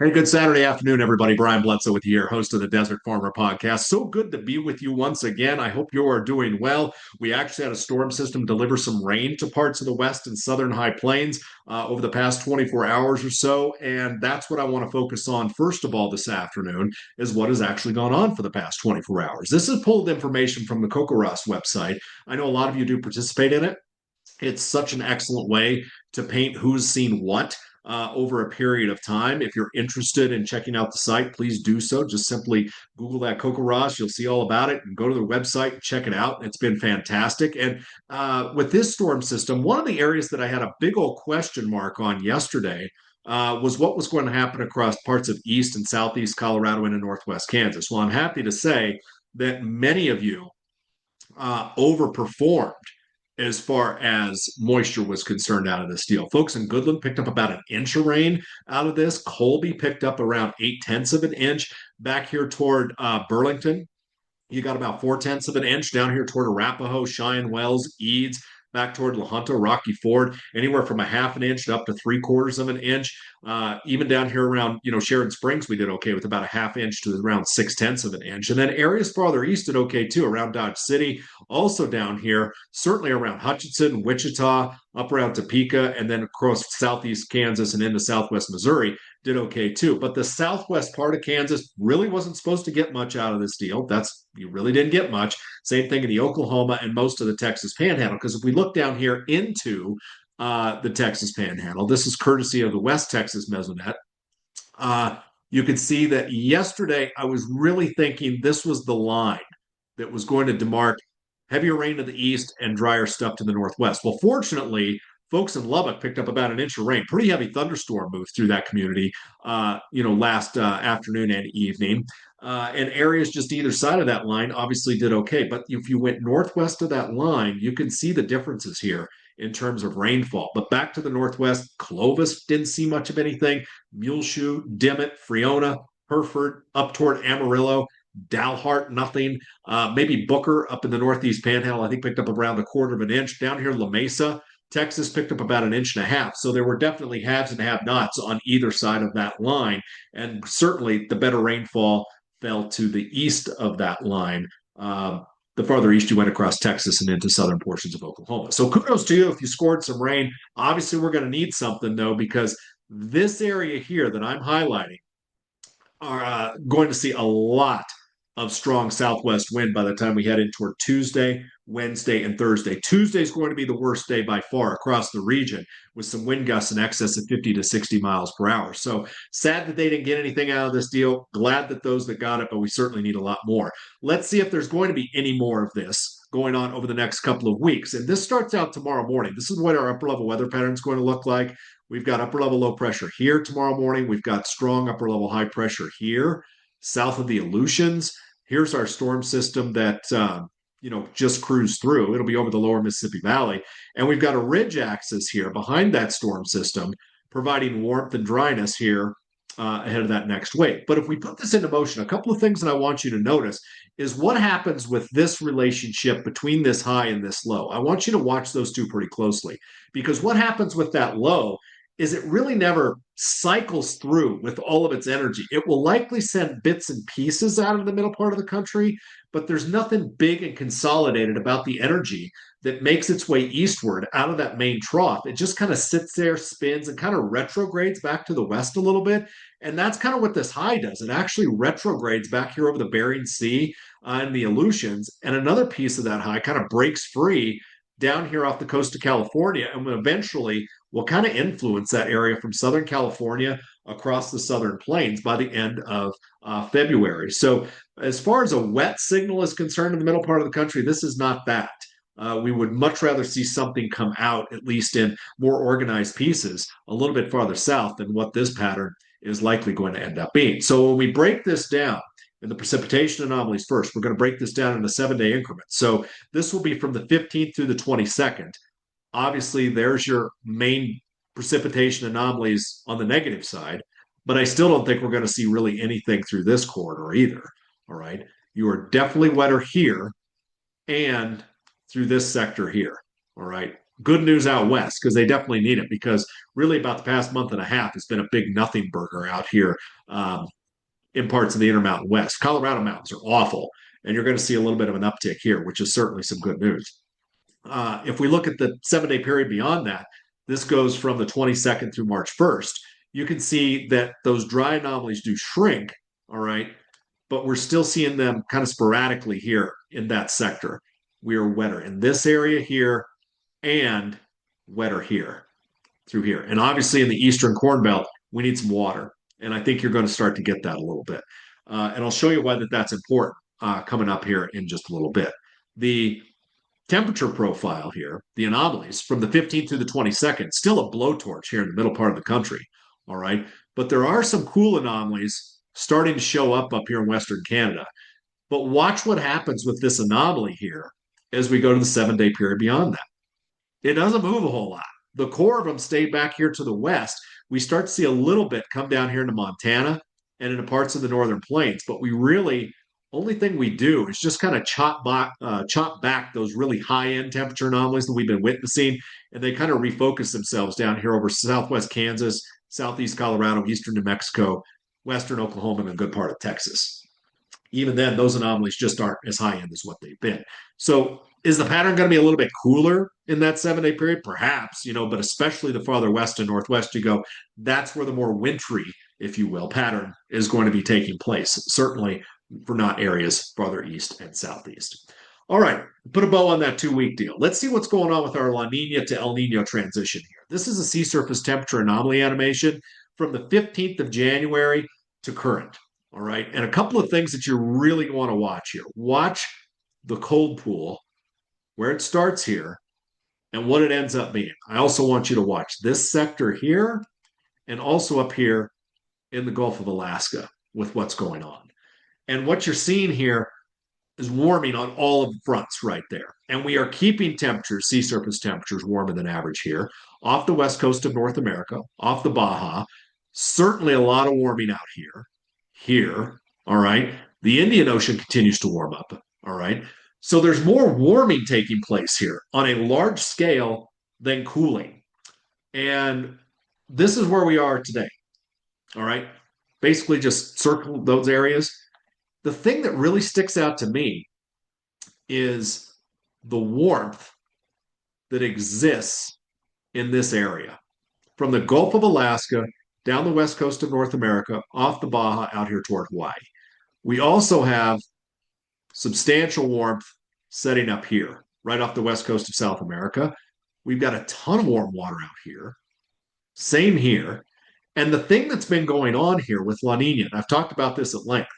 Hey, good Saturday afternoon, everybody. Brian Bledsoe with you here, host of the Desert Farmer Podcast. So good to be with you once again. I hope you are doing well. We actually had a storm system deliver some rain to parts of the west and southern high plains over the past 24 hours or so. And that's what I want to focus on first of all this afternoon is what has actually gone on for the past 24 hours. This is pulled information from the CocoRoss website. I know a lot of you do participate in it. It's such an excellent way to paint who's seen what over a period of time. If you're interested in checking out the site, please do so. Just simply Google that Coco Ross. You'll see all about it and go to the website and check it out. It's been fantastic. And with this storm system, one of the areas that I had a big old question mark on yesterday was what was going to happen across parts of East and Southeast Colorado and in Northwest Kansas. Well, I'm happy to say that many of you overperformed as far as moisture was concerned out of this deal. Folks in Goodland picked up about an inch of rain out of this. Colby picked up around 8/10 of an inch. Back here toward Burlington, you got about 4/10 of an inch. Down here toward Arapahoe, Cheyenne Wells, Eads, back toward La Junta, Rocky Ford, anywhere from a half an inch up to 3/4 of an inch. Even down here around, Sheridan Springs, we did okay with about a half inch to around 6/10 of an inch. And then areas farther east did okay too, around Dodge City, also down here, certainly around Hutchinson, Wichita, up around Topeka, and then across southeast Kansas and into southwest Missouri did okay too. But the southwest part of Kansas really wasn't supposed to get much out of this deal. You really didn't get much. Same thing in the Oklahoma and most of the Texas Panhandle. Because if we look down here into the Texas Panhandle, this is courtesy of the West Texas Mesonet. You can see that yesterday I was really thinking this was the line that was going to demark heavier rain to the east and drier stuff to the northwest. Well, fortunately, folks in Lubbock picked up about an inch of rain. Pretty heavy thunderstorm moved through that community, last afternoon and evening. And areas just either side of that line obviously did okay. But if you went northwest of that line, you can see the differences here in terms of rainfall. But back to the northwest, Clovis didn't see much of anything. Muleshoe, Dimmitt, Freona, Hereford, up toward Amarillo, Dalhart, nothing. Maybe Booker up in the northeast panhandle, I think picked up around a quarter of an inch. Down here, La Mesa, Texas picked up about an inch and a half. So there were definitely haves and have nots on either side of that line. And certainly the better rainfall fell to the east of that line. The farther east you went across Texas and into southern portions of Oklahoma. So kudos to you if you scored some rain. Obviously, we're going to need something, though, because this area here that I'm highlighting are going to see a lot of strong southwest wind by the time we head in toward Tuesday, Wednesday, and Thursday. Tuesday is going to be the worst day by far across the region with some wind gusts in excess of 50 to 60 miles per hour. So sad that they didn't get anything out of this deal. Glad that those that got it, but we certainly need a lot more. Let's see if there's going to be any more of this going on over the next couple of weeks. And this starts out tomorrow morning. This is what our upper level weather pattern is going to look like. We've got upper level low pressure here tomorrow morning. We've got strong upper level high pressure here south of the Aleutians. Here's our storm system that just cruised through. It'll be over the lower Mississippi Valley. And we've got a ridge axis here behind that storm system, providing warmth and dryness here ahead of that next wave. But if we put this into motion, a couple of things that I want you to notice is what happens with this relationship between this high and this low. I want you to watch those two pretty closely because what happens with that low is it really never cycles through with all of its energy. It will likely send bits and pieces out of the middle part of the country, but there's nothing big and consolidated about the energy that makes its way eastward out of that main trough. It just kind of sits there, spins, and kind of retrogrades back to the west a little bit. And that's kind of what this high does. It actually retrogrades back here over the Bering Sea and the Aleutians. And another piece of that high kind of breaks free down here off the coast of California and eventually will kind of influence that area from Southern California across the Southern Plains by the end of February. So as far as a wet signal is concerned in the middle part of the country, this is not that. We would much rather see something come out, at least in more organized pieces, a little bit farther south than what this pattern is likely going to end up being. So when we break this down, in the precipitation anomalies first, we're going to break this down into 7-day increments. So this will be from the 15th through the 22nd. Obviously, there's your main precipitation anomalies on the negative side, but I still don't think we're going to see really anything through this corridor either. All right. You are definitely wetter here and through this sector here. All right. good news out west because they definitely need it because really about the past month and a half has been a big nothing burger out here in parts of the Intermountain West. Colorado mountains are awful, and you're going to see a little bit of an uptick here, which is certainly some good news. If we look at the 7 day period beyond that, this goes from the 22nd through March 1st. You can see that those dry anomalies do shrink, all right, but we're still seeing them kind of sporadically here in that sector. We are wetter in this area here and wetter here through here. And obviously in the Eastern Corn Belt, we need some water. And I think you're going to start to get that a little bit. And I'll show you why that's important coming up here in just a little bit. The temperature profile here, the anomalies from the 15th through the 22nd, still a blowtorch here in the middle part of the country. All right. But there are some cool anomalies starting to show up here in Western Canada. But watch what happens with this anomaly here as we go to the 7 day period beyond that. It doesn't move a whole lot. The core of them stay back here to the west. We start to see a little bit come down here into Montana and into parts of the northern plains, but we really only thing we do is just kind of chop back those really high end temperature anomalies that we've been witnessing, and they kind of refocus themselves down here over southwest Kansas, southeast Colorado, eastern New Mexico, western Oklahoma, and a good part of Texas. Even then, those anomalies just aren't as high end as what they've been. So is the pattern going to be a little bit cooler in that 7 day period? Perhaps, but especially the farther west and northwest you go, that's where the more wintry, if you will, pattern is going to be taking place. Certainly for not areas farther east and southeast. All right, put a bow on that 2 week deal. Let's see what's going on with our La Nina to El Nino transition here. This is a sea surface temperature anomaly animation from the 15th of January to current. All right, and a couple of things that you really want to watch here. Watch the cold pool, where it starts here, and what it ends up being. I also want you to watch this sector here and also up here in the Gulf of Alaska with what's going on. And what you're seeing here is warming on all of the fronts right there. And we are keeping temperatures, sea surface temperatures, warmer than average here, off the west coast of North America, off the Baja. Certainly a lot of warming out here, all right? The Indian Ocean continues to warm up, all right? So there's more warming taking place here on a large scale than cooling. And this is where we are today, all right? Basically just circle those areas. The thing that really sticks out to me is the warmth that exists in this area from the Gulf of Alaska down the west coast of North America, off the Baja, out here toward Hawaii. We also have substantial warmth setting up here, right off the west coast of South America. We've got a ton of warm water out here. Same here. And the thing that's been going on here with La Nina, and I've talked about this at length,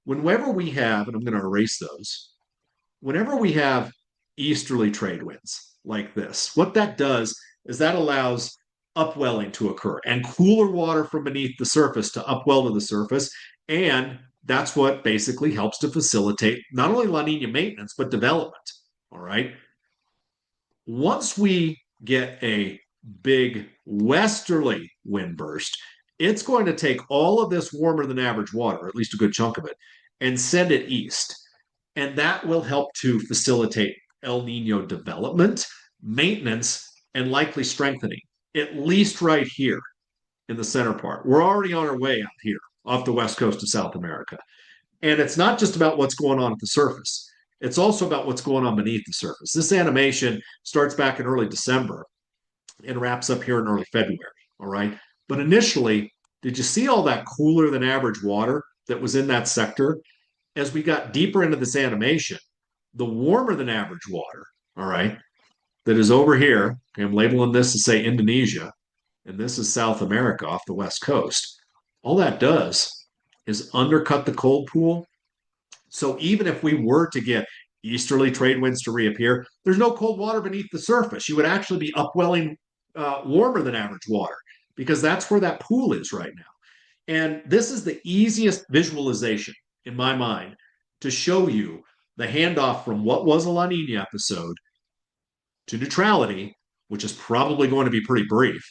whenever we have, and I'm going to erase those, whenever we have easterly trade winds like this, what that does is that allows upwelling to occur and cooler water from beneath the surface to upwell to the surface. And that's what basically helps to facilitate not only La Nina maintenance, but development. All right. Once we get a big westerly wind burst, it's going to take all of this warmer than average water, or at least a good chunk of it, and send it east. And that will help to facilitate El Nino development, maintenance, and likely strengthening, at least right here in the center part. We're already on our way out here off the west coast of South America. And it's not just about what's going on at the surface. It's also about what's going on beneath the surface. This animation starts back in early December and wraps up here in early February. All right. But initially, did you see all that cooler than average water that was in that sector? As we got deeper into this animation, the warmer than average water, all right, that is over here, okay, I'm labeling this to say Indonesia, and this is South America off the west coast. All that does is undercut the cold pool. So even if we were to get easterly trade winds to reappear, there's no cold water beneath the surface. You would actually be upwelling warmer than average water because that's where that pool is right now. And this is the easiest visualization in my mind to show you the handoff from what was a La Nina episode to neutrality, which is probably going to be pretty brief,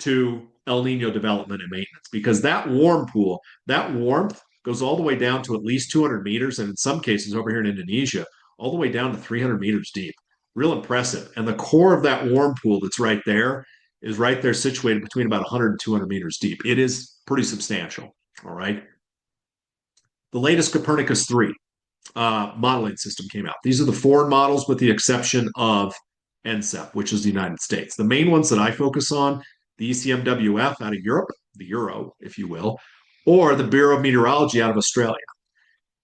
to El Nino development and maintenance, because that warm pool, that warmth goes all the way down to at least 200 meters, and in some cases over here in Indonesia, all the way down to 300 meters deep. Real impressive. And the core of that warm pool that's right there is right there situated between about 100 and 200 meters deep. It is pretty substantial. All right. The latest Copernicus 3 modeling system came out. These are the foreign models with the exception of ENSO, which is the United States. The main ones that I focus on, the ECMWF out of Europe, the Euro, if you will, or the Bureau of Meteorology out of Australia.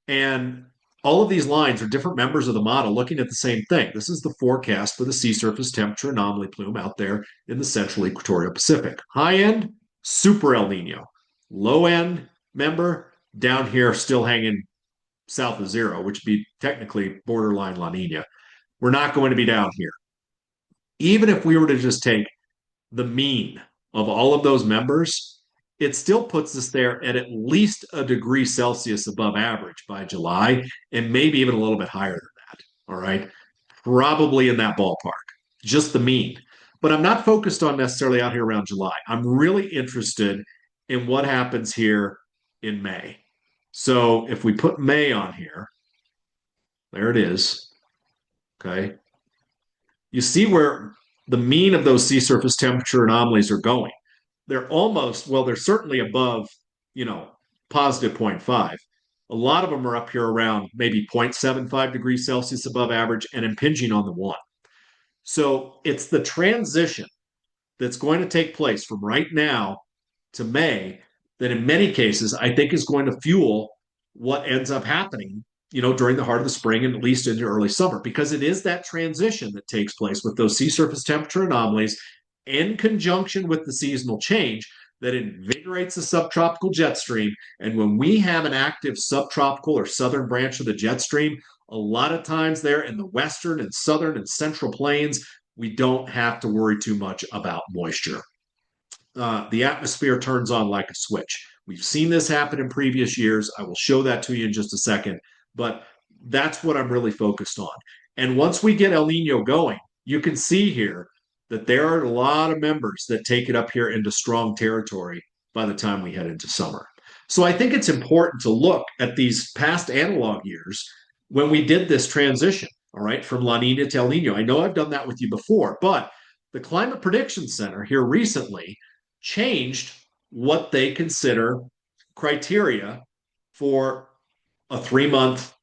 And all of these lines are different members of the model looking at the same thing. This is the forecast for the sea surface temperature anomaly plume out there in the central equatorial Pacific. High end, super El Nino. Low end, member, down here still hanging south of zero, which would be technically borderline La Nina. We're not going to be down here. Even if we were to just take the mean of all of those members, it still puts us there at least a degree Celsius above average by July, and maybe even a little bit higher than that. All right. Probably in that ballpark, just the mean. But I'm not focused on necessarily out here around July. I'm really interested in what happens here in May. So if we put May on here, there it is. Okay. You see where the mean of those sea surface temperature anomalies are going. They're almost, well, they're certainly above, you know, positive zero point 0.5. A lot of them are up here around maybe 0.75 degrees Celsius above average and impinging on the one. So it's the transition that's going to take place from right now to May that in many cases I think is going to fuel what ends up happening, during the heart of the spring and at least into early summer, because it is that transition that takes place with those sea surface temperature anomalies in conjunction with the seasonal change that invigorates the subtropical jet stream. And when we have an active subtropical or southern branch of the jet stream, a lot of times there in the western and southern and central plains, we don't have to worry too much about moisture. The atmosphere turns on like a switch. We've seen this happen in previous years. I will show that to you in just a second, but that's what I'm really focused on. And once we get El Nino going, you can see here that there are a lot of members that take it up here into strong territory by the time we head into summer. So I think it's important to look at these past analog years when we did this transition, all right, from La Nina to El Nino. I know I've done that with you before, but the Climate Prediction Center here recently changed what they consider criteria for a 3-month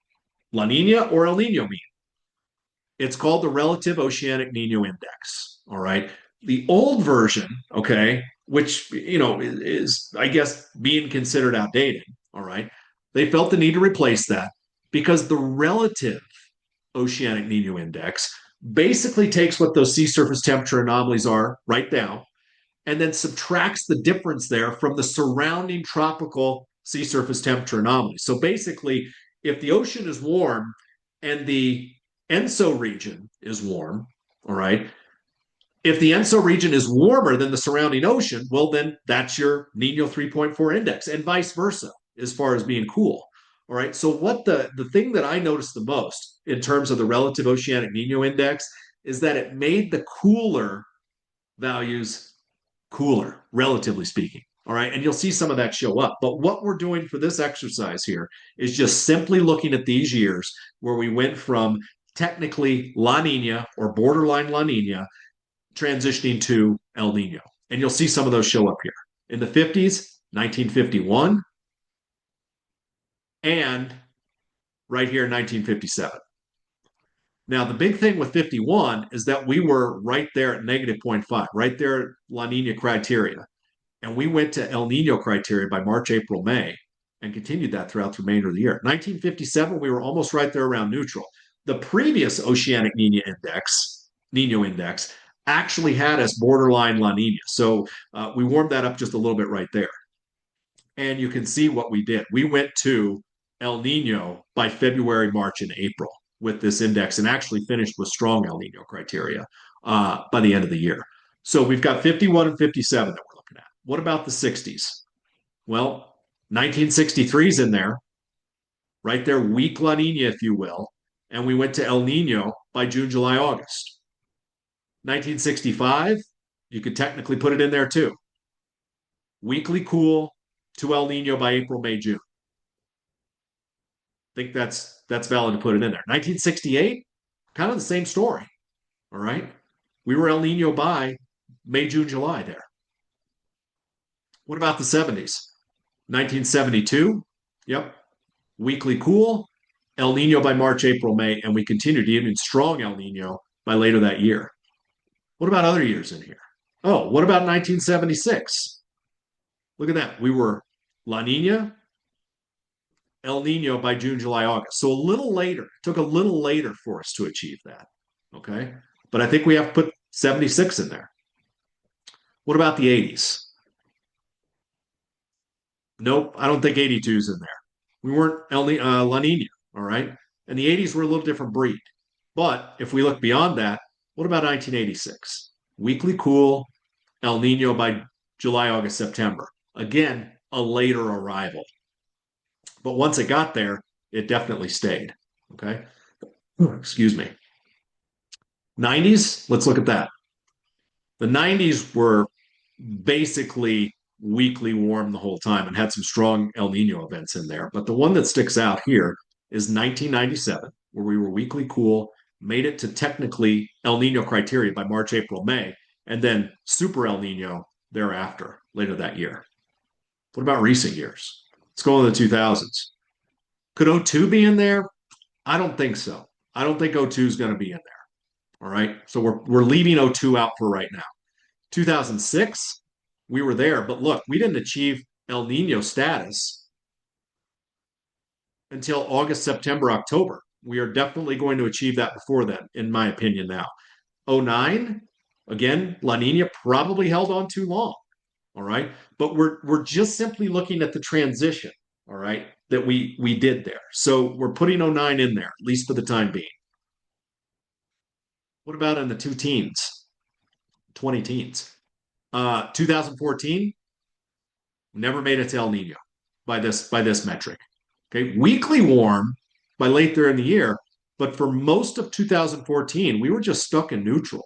La Nina or El Nino mean. It's called the Relative Oceanic Nino Index. All right. The old version, okay, which, is, I guess, being considered outdated. All right. They felt the need to replace that because the Relative Oceanic Nino Index basically takes what those sea surface temperature anomalies are right now and then subtracts the difference there from the surrounding tropical sea surface temperature anomalies. So basically, if the ocean is warm and the ENSO region is warm, all right, if the ENSO region is warmer than the surrounding ocean, well, then that's your Nino 3.4 index, and vice versa as far as being cool. All right. So what the thing that I noticed the most in terms of the relative oceanic Nino index is that it made the cooler values cooler, relatively speaking. All right. And you'll see some of that show up. But what we're doing for this exercise here is just simply looking at these years where we went from technically La Nina or borderline La Nina transitioning to El Nino. And you'll see some of those show up here. In the 50s, 1951, and right here in 1957. Now, the big thing with 51 is that we were right there at negative 0.5, right there at La Nina criteria. And we went to El Nino criteria by March, April, May, and continued that throughout the remainder of the year. 1957, we were almost right there around neutral. The previous Oceanic Nino index, actually had us borderline La Nina. So we warmed that up just a little bit right there. And you can see what we did. We went to El Nino by February, March, and April with this index and actually finished with strong El Nino criteria by the end of the year. So we've got 51 and 57 that we're looking at. What about the 60s? Well, 1963 is in there, right there, weak La Nina, if you will. And we went to El Nino by June, July, August. 1965, you could technically put it in there too. Weekly cool to El Nino by April, May, June. I think that's valid to put it in there. 1968, kind of the same story. All right. We were El Nino by May, June, July there. What about the 70s? 1972. Yep. Weekly cool. El Nino by March, April, May, and we continued even strong El Nino by later that year. What about other years in here? Oh, what about 1976? Look at that. We were La Nina, El Nino by June, July, August. So a little later. It took a little later for us to achieve that. Okay. But I think we have to put 76 in there. What about the 80s? Nope, I don't think 82 is in there. We weren't La Nina, all right? And the 80s were a little different breed. But if we look beyond that, what about 1986? Weekly cool, El Nino by July, August, September. Again, a later arrival. But once it got there, it definitely stayed. Okay. Excuse me. 90s, let's look at that. The 90s were basically weekly warm the whole time and had some strong El Nino events in there. But the one that sticks out here is 1997, where we were weekly cool, made it to technically El Nino criteria by March, April, May, and then super El Nino thereafter, later that year. What about recent years? Let's go in the 2000s. Could O2 be in there? I don't think so. I don't think O2 is going to be in there. All right. So we're leaving O2 out for right now. 2006, we were there, but look, we didn't achieve El Nino status until August, September, October. We are definitely going to achieve that before then, in my opinion now. 09, again, La Nina probably held on too long. All right. But we're just simply looking at the transition, all right, that we did there. So we're putting 09 in there, at least for the time being. What about in the two teens, 20 teens? 2014, never made it to El Nino by this metric. Okay, weekly warm by late there in the year, but for most of 2014, we were just stuck in neutral.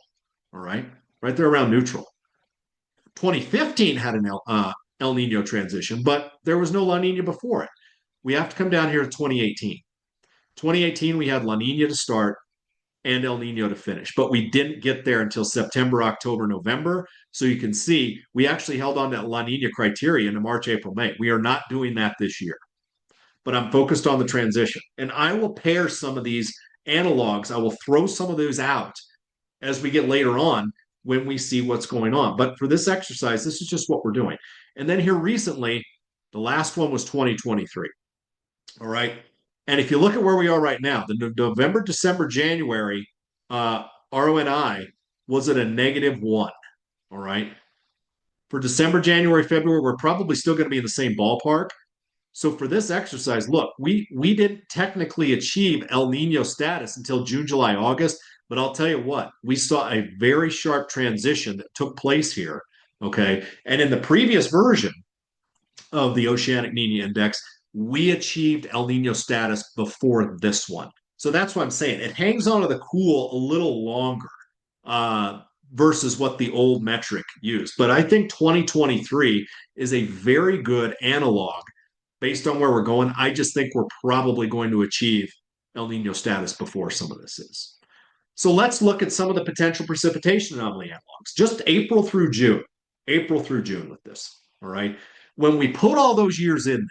All right, right there around neutral. 2015 had an El Nino transition, but there was no La Nina before it. We have to come down here to 2018. 2018, we had La Nina to start and El Nino to finish. But we didn't get there until September, October, November. So you can see we actually held on to La Nina criteria into March, April, May. We are not doing that this year. But I'm focused on the transition. And I will pair some of these analogs. I will throw some of those out as we get later on when we see what's going on. But for this exercise, this is just what we're doing. And then here recently, the last one was 2023. All right. And if you look at where we are right now, the November, December, January RONI was at a -1. All right. For December, January, February, we're probably still going to be in the same ballpark. So for this exercise, look, we didn't technically achieve El Nino status until June, July, August. But I'll tell you what, we saw a very sharp transition that took place here. Okay. And in the previous version of the Oceanic Niña Index, we achieved El Nino status before this one. So that's what I'm saying. It hangs on to the cool a little longer versus what the old metric used. But I think 2023 is a very good analog based on where we're going. I just think we're probably going to achieve El Nino status before some of this is. So let's look at some of the potential precipitation anomaly analogs, just April through June with this. All right. When we put all those years in there,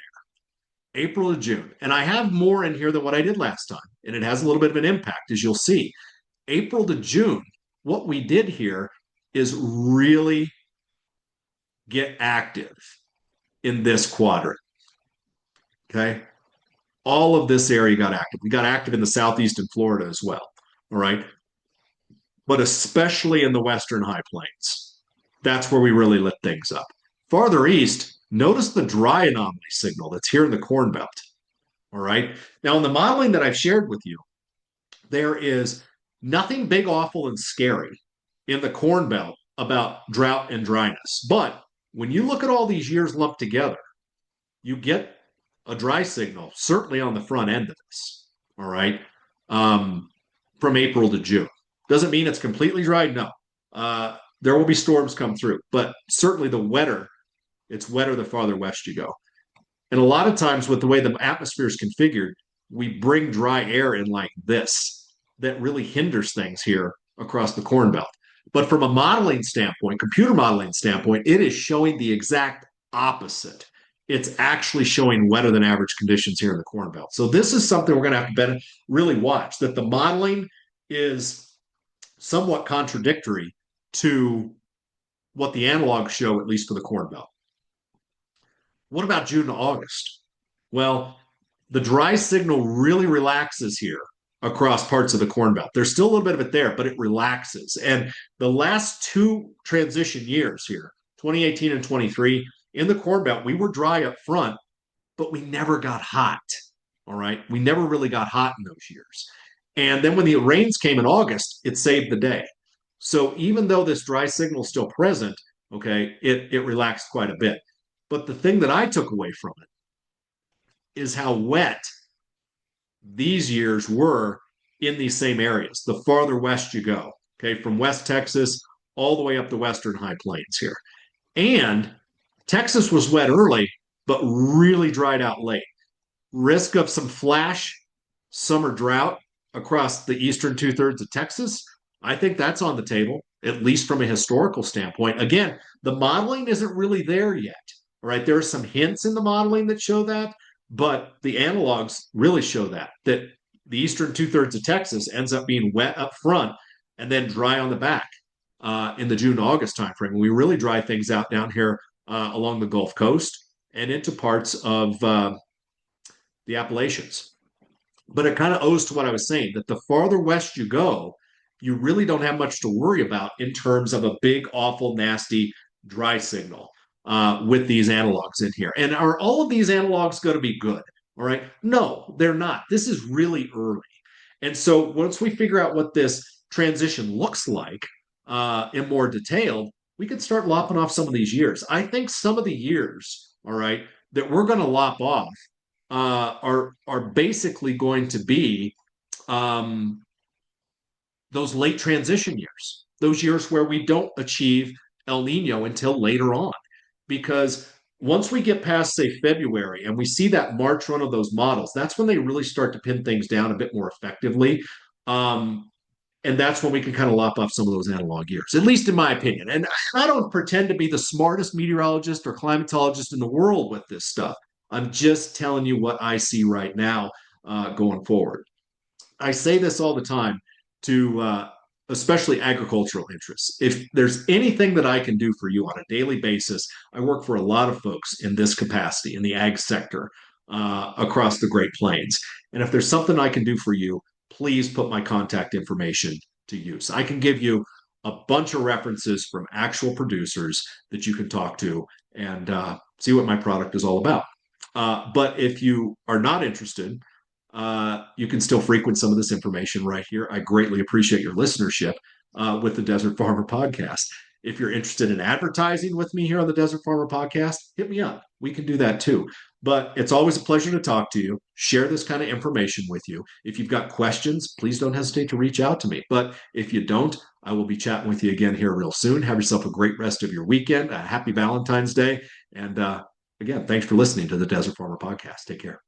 April to June, and I have more in here than what I did last time, and it has a little bit of an impact, as you'll see. April to June, what we did here is really get active in this quadrant. Okay. All of this area got active. We got active in the southeastern Florida as well. All right. But especially in the western high plains. That's where we really lit things up. Farther east, notice the dry anomaly signal that's here in the Corn Belt. All right. Now, in the modeling that I've shared with you, there is nothing big, awful, and scary in the Corn Belt about drought and dryness. But when you look at all these years lumped together, you get a dry signal, certainly on the front end of this. All right. From April to June. Doesn't mean it's completely dry. No. There will be storms come through, but certainly it's wetter the farther west you go. And a lot of times with the way the atmosphere is configured, we bring dry air in like this that really hinders things here across the Corn Belt. But from a modeling standpoint, computer modeling standpoint, it is showing the exact opposite. It's actually showing wetter than average conditions here in the Corn Belt. So this is something we're going to have to really watch, that the modeling is somewhat contradictory to what the analogs show, at least for the Corn Belt. What about June to August? Well, the dry signal really relaxes here across parts of the Corn Belt. There's still a little bit of it there, but it relaxes. And the last two transition years here, 2018 and 23, in the Corn Belt, we were dry up front, but we never got hot. All right. We never really got hot in those years. And then when the rains came in August, it saved the day. So even though this dry signal is still present, okay, it relaxed quite a bit. But the thing that I took away from it is how wet these years were in these same areas, the farther west you go, okay, from West Texas all the way up the western high plains here. And Texas was wet early, but really dried out late. Risk of some flash summer drought across the eastern two-thirds of Texas, I think that's on the table, at least from a historical standpoint. Again, the modeling isn't really there yet. All right, there are some hints in the modeling that show that, but the analogs really show that the eastern two-thirds of Texas ends up being wet up front and then dry on the back in the June to August timeframe. We really dry things out down here along the Gulf Coast and into parts of the Appalachians. But it kind of owes to what I was saying, that the farther west you go, you really don't have much to worry about in terms of a big, awful, nasty dry signal with these analogs in here. And are all of these analogs going to be good? All right. No, they're not. This is really early. And so once we figure out what this transition looks like in more detail, we can start lopping off some of these years. I think some of the years, all right, that we're going to lop off are basically going to be those late transition years, those years where we don't achieve El Nino until later on. Because once we get past, say, February and we see that March run of those models, that's when they really start to pin things down a bit more effectively. And that's when we can kind of lop off some of those analog years, at least in my opinion. And I don't pretend to be the smartest meteorologist or climatologist in the world with this stuff. I'm just telling you what I see right now going forward. I say this all the time to especially agricultural interests. If there's anything that I can do for you on a daily basis, I work for a lot of folks in this capacity in the ag sector across the Great Plains. And if there's something I can do for you, please put my contact information to use. I can give you a bunch of references from actual producers that you can talk to and see what my product is all about. But if you are not interested, you can still frequent some of this information right here. I greatly appreciate your listenership with the Desert Farmer Podcast. If you're interested in advertising with me here on the Desert Farmer Podcast, hit me up. We can do that too. But it's always a pleasure to talk to you, share this kind of information with you. If you've got questions, please don't hesitate to reach out to me. But if you don't, I will be chatting with you again here real soon. Have yourself a great rest of your weekend. A happy Valentine's Day. And again, thanks for listening to the Desert Farmer Podcast. Take care.